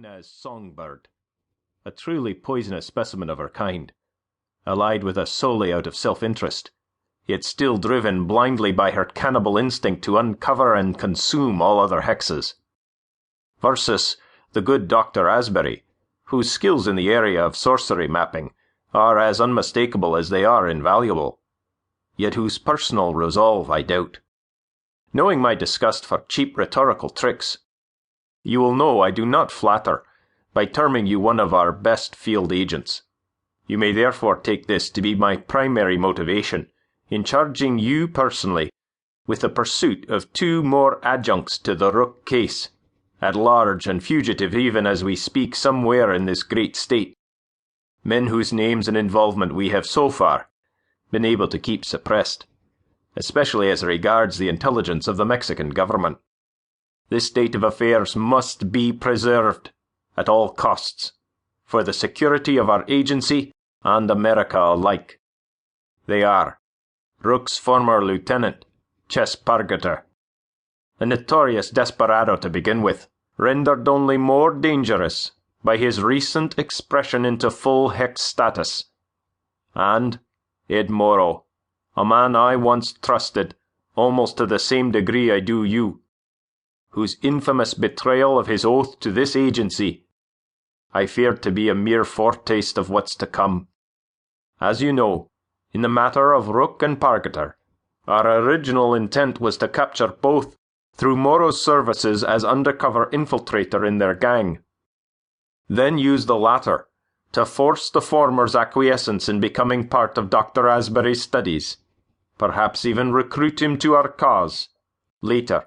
known as Songbird, a truly poisonous specimen of her kind, allied with us solely out of self-interest, yet still driven blindly by her cannibal instinct to uncover and consume all other hexes. Versus the good Dr. Asbury, whose skills in the area of sorcery mapping are as unmistakable as they are invaluable, yet whose personal resolve I doubt. Knowing my disgust for cheap rhetorical tricks, you will know I do not flatter by terming you one of our best field agents. You may therefore take this to be my primary motivation in charging you personally with the pursuit of 2 more adjuncts to the Rook case, at large and fugitive even as we speak somewhere in this great state, men whose names and involvement we have so far been able to keep suppressed, especially as regards the intelligence of the Mexican government. This state of affairs must be preserved at all costs, for the security of our agency and America alike. They are Rook's former lieutenant, Ches Pargeter, a notorious desperado to begin with, rendered only more dangerous by his recent expression into full hex status, and Ed Morrow, a man I once trusted almost to the same degree I do you, whose infamous betrayal of his oath to this agency I feared to be a mere foretaste of what's to come. As you know, in the matter of Rook and Pargeter, our original intent was to capture both through Morrow's services as undercover infiltrator in their gang, then use the latter to force the former's acquiescence in becoming part of Dr. Asbury's studies, perhaps even recruit him to our cause, later,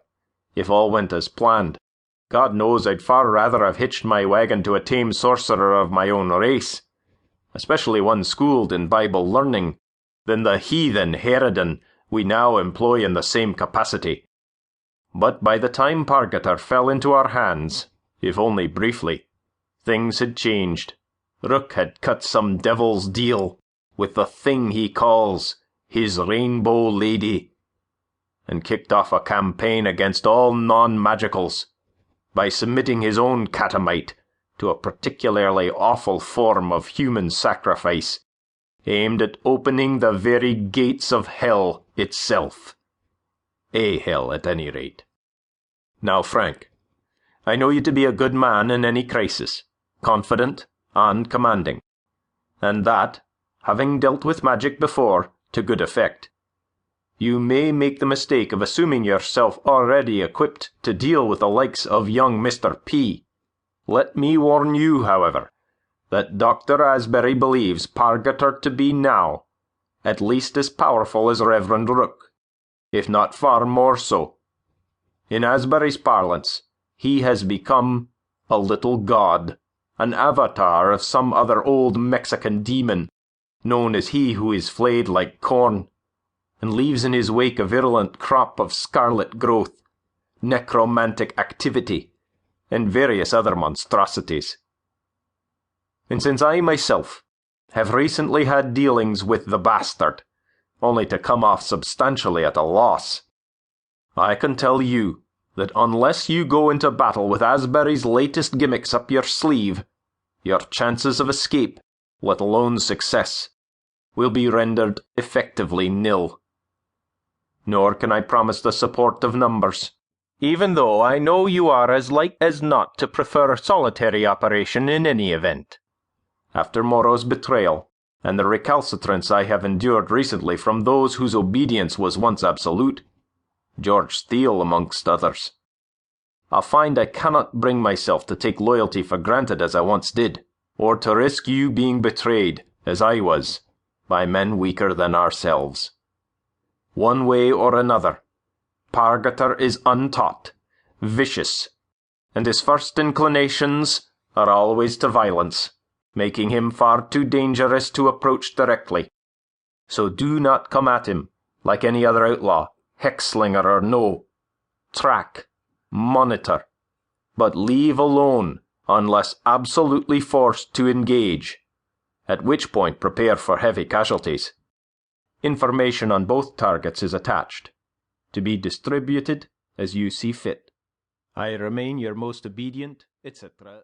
if all went as planned. God knows I'd far rather have hitched my wagon to a tame sorcerer of my own race, especially one schooled in Bible learning, than the heathen harridan we now employ in the same capacity. But by the time Pargeter fell into our hands, if only briefly, things had changed. Rook had cut some devil's deal with the thing he calls his Rainbow Lady, and kicked off a campaign against all non-magicals by submitting his own catamite to a particularly awful form of human sacrifice, aimed at opening the very gates of hell itself. A hell, at any rate. Now, Frank, I know you to be a good man in any crisis, confident and commanding, and that, having dealt with magic before, to good effect, you may make the mistake of assuming yourself already equipped to deal with the likes of young Mr. P. Let me warn you, however, that Dr. Asbury believes Pargeter to be now at least as powerful as Reverend Rook, if not far more so. In Asbury's parlance, he has become a little god, an avatar of some other old Mexican demon, known as he who is flayed like corn, and leaves in his wake a virulent crop of scarlet growth, necromantic activity, and various other monstrosities. And since I myself have recently had dealings with the bastard, only to come off substantially at a loss, I can tell you that unless you go into battle with Asbury's latest gimmicks up your sleeve, your chances of escape, let alone success, will be rendered effectively nil. Nor can I promise the support of numbers, even though I know you are as like as not to prefer solitary operation in any event. After Morrow's betrayal, and the recalcitrance I have endured recently from those whose obedience was once absolute, George Steele amongst others, I find I cannot bring myself to take loyalty for granted as I once did, or to risk you being betrayed, as I was, by men weaker than ourselves. One way or another, Pargeter is untaught, vicious, and his first inclinations are always to violence, making him far too dangerous to approach directly. So do not come at him like any other outlaw, Hexslinger or no. Track, monitor, but leave alone unless absolutely forced to engage, at which point prepare for heavy casualties. Information on both targets is attached, to be distributed as you see fit. I remain your most obedient, etc.